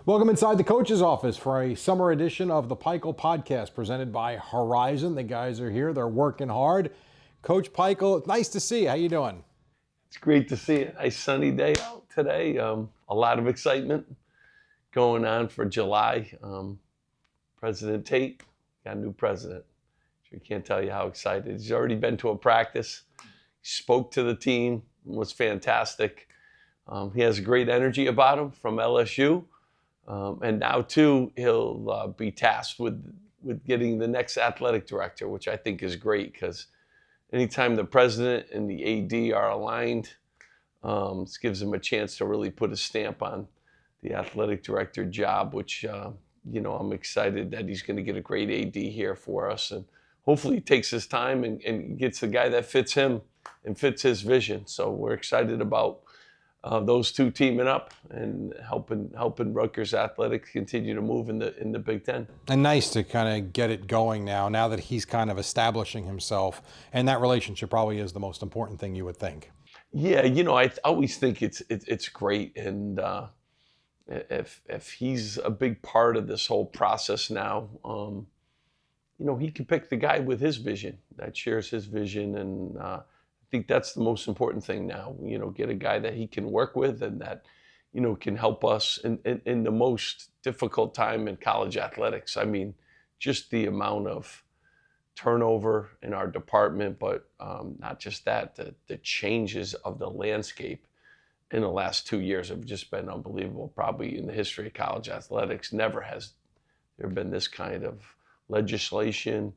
Welcome inside the coach's office for a summer edition of the Pikiell Podcast presented by Horizon. The guys are here. They're working hard. Coach Pikiell, nice to see you. How you doing? It's great to see you. Nice sunny day out today. A lot of excitement going on for July. President Tate got a new president. I can't tell you how excited. He's already been to a practice. He spoke to the team. It was fantastic. He has a great energy about him from LSU. And now, too, he'll be tasked with getting the next athletic director, which I think is great because anytime the president and the AD are aligned, this gives him a chance to really put a stamp on the athletic director job, which, I'm excited that he's going to get a great AD here for us. And hopefully he takes his time and gets the guy that fits him and fits his vision. So we're excited about those two teaming up and helping Rutgers athletics continue to move in the Big Ten. And nice to kind of get it going now that he's kind of establishing himself. And that relationship probably is the most important thing you would think. Yeah, I always think it's great. And if he's a big part of this whole process now, he can pick the guy with his vision, that shares his vision. And I think that's the most important thing now, get a guy that he can work with and that, can help us in the most difficult time in college athletics. I mean, just the amount of turnover in our department, but not just that, the changes of the landscape in the last 2 years have just been unbelievable. Probably in the history of college athletics, never has there been this kind of legislation,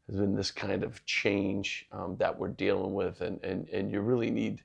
has been this kind of change that we're dealing with, and you really need,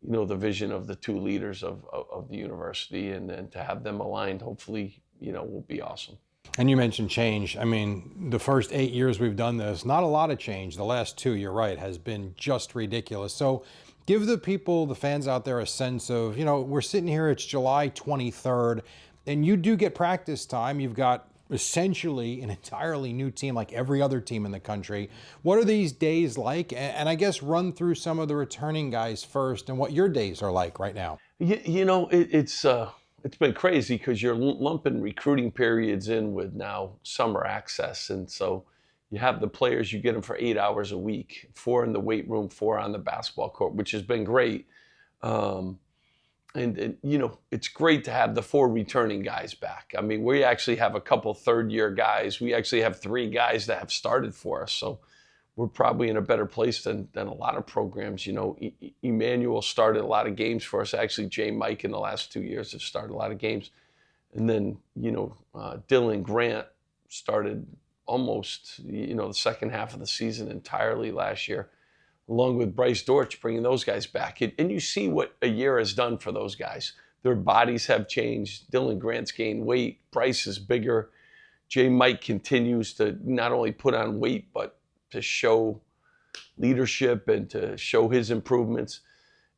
the vision of the two leaders of the university, and to have them aligned, hopefully, will be awesome. And you mentioned change. I mean, the first 8 years we've done this, not a lot of change. The last 2, you're right, has been just ridiculous. So give the people, the fans out there, a sense of, we're sitting here, it's July 23rd, and you do get practice time. You've got essentially an entirely new team like every other team in the country. What are these days like? And I guess run through some of the returning guys first and what your days are like right now. It's been crazy because you're lumping recruiting periods in with now summer access. And so you have the players, you get them for 8 hours a week, 4 in the weight room, 4 on the basketball court, which has been great. And it's great to have the 4 returning guys back. I mean, we actually have a couple third-year guys. We actually have 3 guys that have started for us. So we're probably in a better place than a lot of programs. Emmanuel started a lot of games for us. Actually, J. Mike in the last 2 years have started a lot of games. And then, Dylan Grant started almost, the second half of the season entirely last year, along with Bryce Dortch, bringing those guys back. And you see what a year has done for those guys. Their bodies have changed. Dylan Grant's gained weight. Bryce is bigger. J. Mike continues to not only put on weight, but to show leadership and to show his improvements.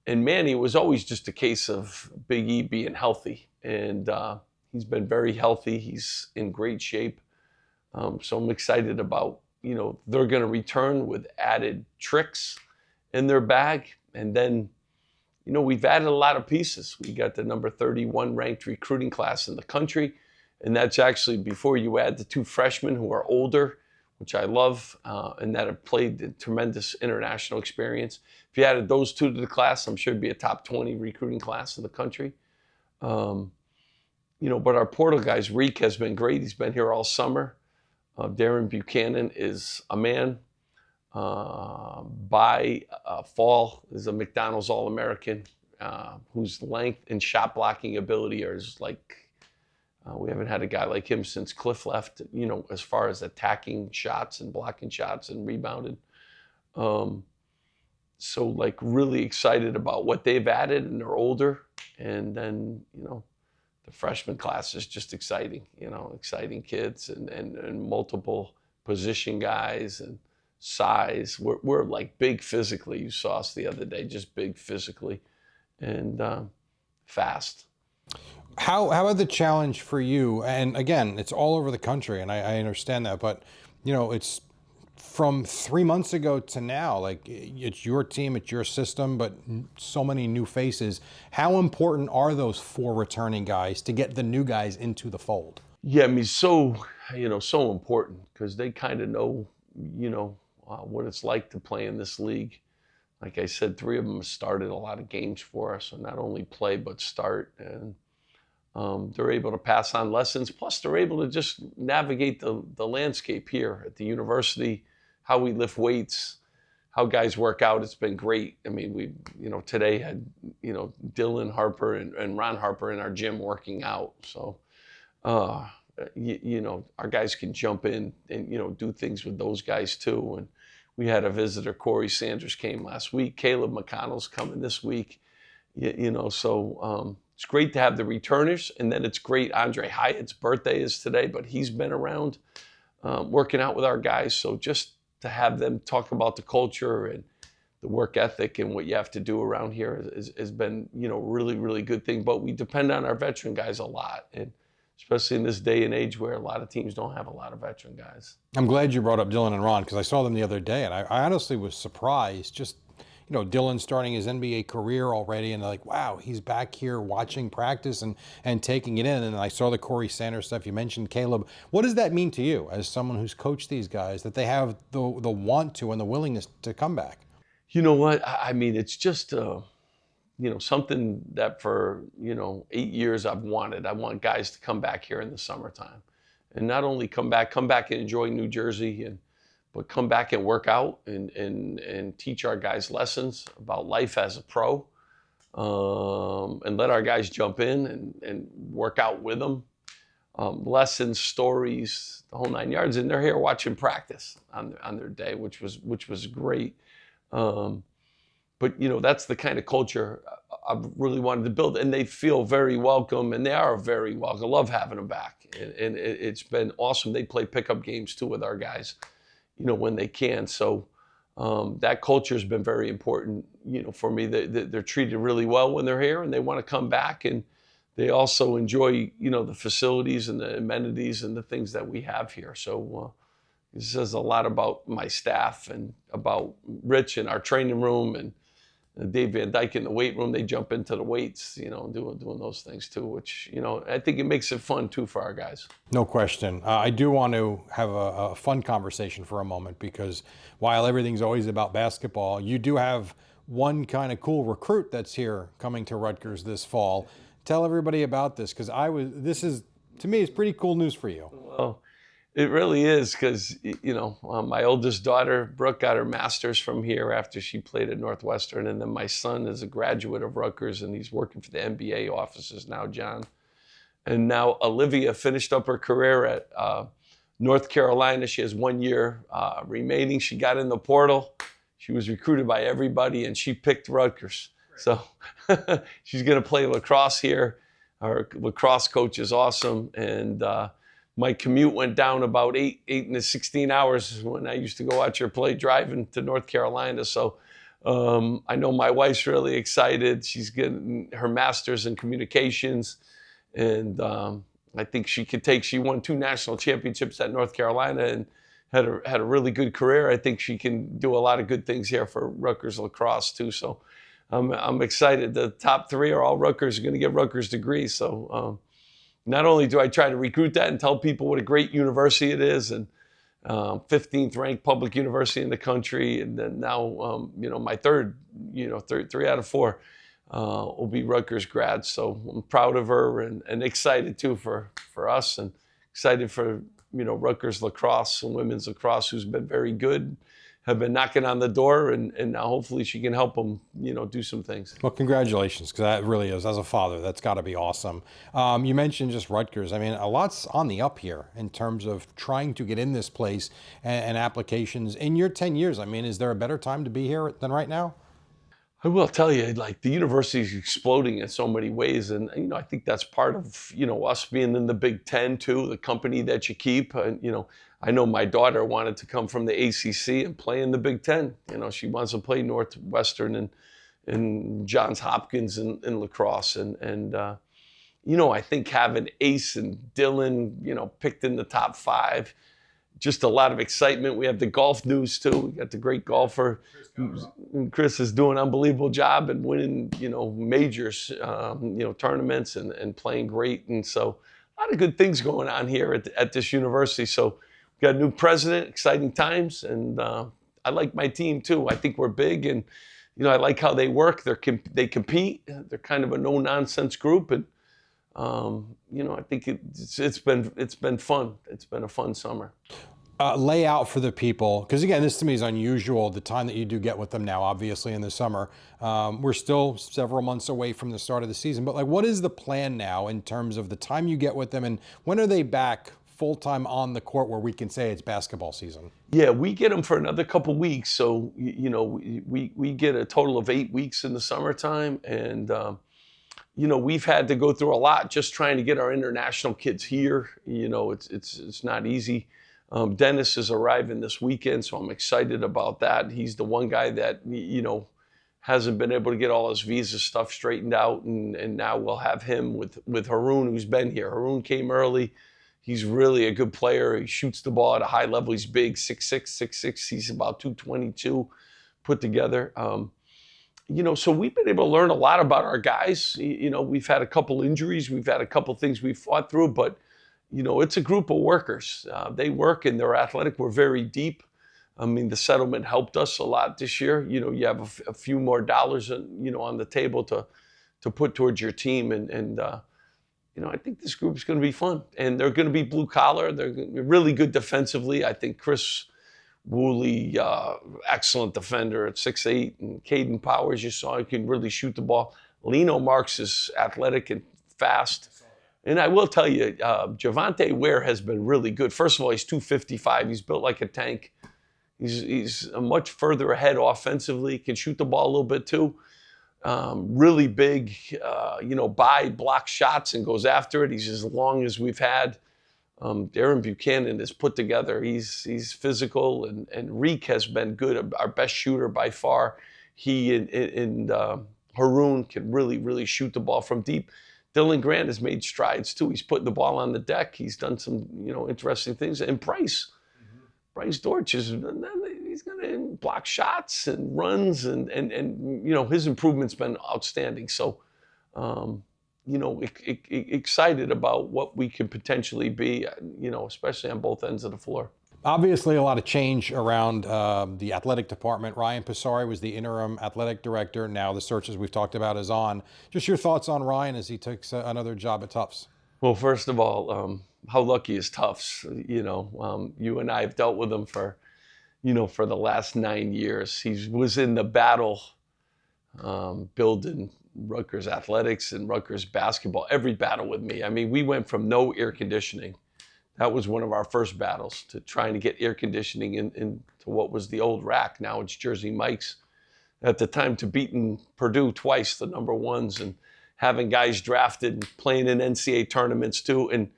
And Manny, it was always just a case of Big E being healthy. And he's been very healthy. He's in great shape. So I'm excited about, they're going to return with added tricks in their bag. And then, we've added a lot of pieces. We got the number 31 ranked recruiting class in the country. And that's actually before you add the 2 freshmen who are older, which I love, and that have played a tremendous international experience. If you added those 2 to the class, I'm sure it'd be a top 20 recruiting class in the country. But our portal guys, Reek has been great. He's been here all summer. Darren Buchanan is a man. By fall is a McDonald's All-American whose length and shot blocking ability is like, we haven't had a guy like him since Cliff left, as far as attacking shots and blocking shots and rebounding. So really excited about what they've added, and they're older. And then, the freshman class is just exciting, exciting kids and multiple position guys and size. We're like big physically. You saw us the other day, just big physically and fast. How about the challenge for you? And again, it's all over the country, and I understand that, but it's from 3 months ago to now, like it's your team, it's your system, but so many new faces. How important are those 4 returning guys to get the new guys into the fold? Yeah, I mean, so important because they kind of know, what it's like to play in this league. Like I said, 3 of them started a lot of games for us, so not only play but start, and they're able to pass on lessons. Plus, they're able to just navigate the landscape here at the university, how we lift weights, how guys work out. It's been great. I mean, we today had Dylan Harper and Ron Harper in our gym working out. So our guys can jump in and do things with those guys too. And we had a visitor, Corey Sanders, came last week. Caleb McConnell's coming this week. So it's great to have the returners, and then it's great. Andre Hyatt's birthday is today, but he's been around working out with our guys. So just to have them talk about the culture and the work ethic and what you have to do around here has been, really, really good thing. But we depend on our veteran guys a lot, and especially in this day and age where a lot of teams don't have a lot of veteran guys. I'm glad you brought up Dylan and Ron because I saw them the other day, and I honestly was surprised. Just, Dylan starting his NBA career already, and like, wow, he's back here watching practice and taking it in. And I saw the Corey Sanders stuff. You mentioned Caleb. What does that mean to you as someone who's coached these guys, that they have the want to and the willingness to come back? You know what? I mean, it's just something that for 8 years I've wanted. I want guys to come back here in the summertime, and not only come back and enjoy New Jersey, but come back and work out and teach our guys lessons about life as a pro, and let our guys jump in and work out with them. Lessons, stories, the whole 9 yards, and they're here watching practice on their day, which was great. But that's the kind of culture I've really wanted to build, and they feel very welcome, and they are very welcome. I love having them back, and it's been awesome. They play pickup games too with our guys, when they can. So that culture has been very important, for me. They're treated really well when they're here, and they want to come back, and they also enjoy, the facilities and the amenities and the things that we have here. So it says a lot about my staff and about Rich and our training room, and Dave Van Dyke in the weight room. They jump into the weights, doing those things too, which, I think it makes it fun too for our guys. No question. I do want to have a fun conversation for a moment, because while everything's always about basketball, you do have one kind of cool recruit that's here coming to Rutgers this fall. Tell everybody about this, because this is, to me, it's pretty cool news for you. Well, it really is, because, my oldest daughter, Brooke, got her master's from here after she played at Northwestern. And then my son is a graduate of Rutgers, and he's working for the NBA offices now, John. And now Olivia finished up her career at North Carolina. She has 1 year remaining. She got in the portal. She was recruited by everybody, and she picked Rutgers. So she's going to play lacrosse here. Our lacrosse coach is awesome. And my commute went down about 8 to 16 hours when I used to go watch her play driving to North Carolina. So I know my wife's really excited. She's getting her master's in communications. And I think she won 2 national championships at North Carolina and had a really good career. I think she can do a lot of good things here for Rutgers lacrosse too. So I'm excited. The top 3 are all Rutgers, are going to get Rutgers degrees. So not only do I try to recruit that and tell people what a great university it is, and 15th ranked public university in the country, and then now my third, 3 out of 4 will be Rutgers grads. So I'm proud of her and excited too for us, and excited for Rutgers lacrosse and women's lacrosse, who's been very good, have been knocking on the door, and now hopefully she can help them, do some things. Well, congratulations, because that really is, as a father, that's got to be awesome. You mentioned just Rutgers. I mean, a lot's on the up here in terms of trying to get in this place and applications. In your 10 years, I mean, is there a better time to be here than right now? I will tell you, like, the university is exploding in so many ways, and I think that's part of us being in the Big Ten too, the company that you keep. And I know my daughter wanted to come from the ACC and play in the Big Ten. She wants to play Northwestern and Johns Hopkins in lacrosse, and I think having Ace and Dylan picked in the top 5, just a lot of excitement. We have the golf news too. We got the great golfer. Chris is doing an unbelievable job and winning, majors, tournaments and playing great. And so a lot of good things going on here at this university. So we got a new president, exciting times. And I like my team too. I think we're big and, I like how they work. They compete. They're kind of a no-nonsense group. And, I think it's been fun. It's been a fun summer. Lay out for the people, because again, this to me is unusual, the time that you do get with them now, obviously in the summer. We're still several months away from the start of the season, but like, what is the plan now in terms of the time you get with them, and when are they back full-time on the court where we can say it's basketball season? Yeah, we get them for another couple weeks. So, we get a total of 8 weeks in the summertime. And, we've had to go through a lot just trying to get our international kids here. It's not easy. Dennis is arriving this weekend, so I'm excited about that. He's the one guy that, hasn't been able to get all his visa stuff straightened out. And now we'll have him with Haroon, who's been here. Haroon came early. He's really a good player. He shoots the ball at a high level. He's big, 6'6". He's about 222 put together. So we've been able to learn a lot about our guys. We've had a couple injuries. We've had a couple things we've fought through, but, it's a group of workers. They work and they're athletic. We're very deep. I mean, the settlement helped us a lot this year. You have a few more dollars, on the table to put towards your team. And I think this group is going to be fun. And they're going to be blue collar. They're really good defensively. I think Chris Woolley, excellent defender at 6'8", and Caden Powers, you saw, he can really shoot the ball. Lino Marks is athletic and fast. And I will tell you, Javante Ware has been really good. First of all, he's 255. He's built like a tank. He's much further ahead offensively. Can shoot the ball a little bit too. Really big, blocks shots and goes after it. He's as long as we've had. Darren Buchanan is put together. He's physical, and Reek has been good, our best shooter by far. He and Haroon can really, really shoot the ball from deep. Dylan Grant has made strides too. He's putting the ball on the deck. He's done some, interesting things. And Bryce Dortch he's going to block shots and runs, and his improvement's been outstanding. So, excited about what we can potentially be, especially on both ends of the floor. Obviously, a lot of change around the athletic department. Ryan Passari was the interim athletic director. Now the search, as we've talked about, is on. Just your thoughts on Ryan as he takes another job at Tufts. Well, first of all, how lucky is Tufts? You and I have dealt with him for the last 9 years. He was in the battle building Rutgers athletics and Rutgers basketball, every battle with me. I mean, we went from no air conditioning. That was one of our first battles, to trying to get air conditioning into what was the old rack. Now it's Jersey Mike's. At the time, to beating Purdue twice, the number ones, and having guys drafted and playing in NCAA tournaments too. And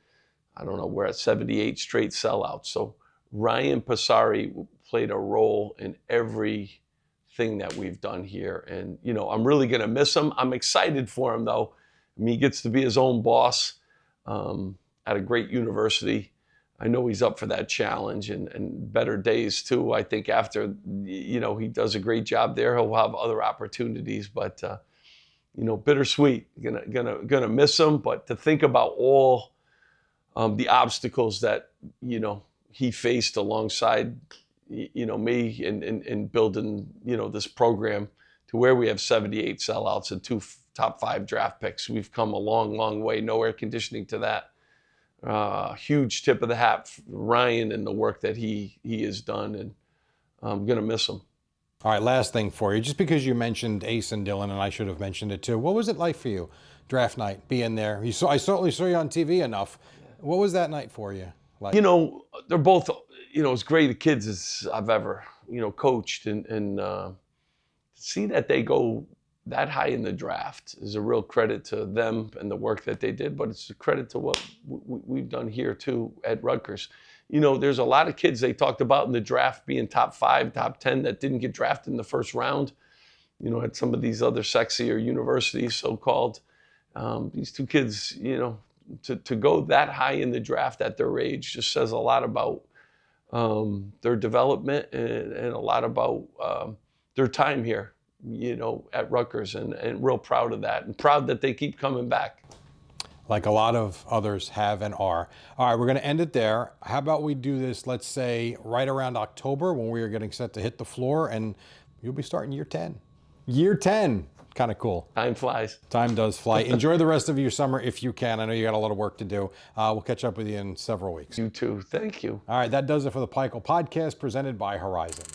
I don't know, we're at 78 straight sellouts. So Ryan Passari played a role in everything that we've done here. And, I'm really going to miss him. I'm excited for him, though. I mean, he gets to be his own boss at a great university. I know he's up for that challenge and better days, too. I think after, he does a great job there, he'll have other opportunities. But, bittersweet. Gonna miss him. But to think about all the obstacles that, he faced alongside me in building, this program to where we have 78 sellouts and 2 top 5 draft picks. We've come a long, long way. No air conditioning to that. Huge tip of the hat for Ryan and the work that he has done, and I'm going to miss him. All right, last thing for you. Just because you mentioned Ace and Dylan, and I should have mentioned it too, what was it like for you, draft night, being there? I certainly saw you on TV enough. What was that night for you like? They're both, as great kids as I've ever, coached. And see that they go that high in the draft is a real credit to them and the work that they did, but it's a credit to what we've done here too at Rutgers. There's a lot of kids they talked about in the draft being top 5, top 10 that didn't get drafted in the first round, at some of these other sexier universities, so-called. These 2 kids, to go that high in the draft at their age just says a lot about their development and a lot about their time here, at Rutgers, and real proud of that, and proud that they keep coming back. Like a lot of others have and are. All right, we're going to end it there. How about we do this, let's say, right around October when we are getting set to hit the floor, and you'll be starting year 10. Year 10. Kind of cool. Time flies. Time does fly. Enjoy the rest of your summer if you can. I know you got a lot of work to do. We'll catch up with you in several weeks. You too. Thank you. All right, that does it for the Pikiell Podcast presented by Horizon.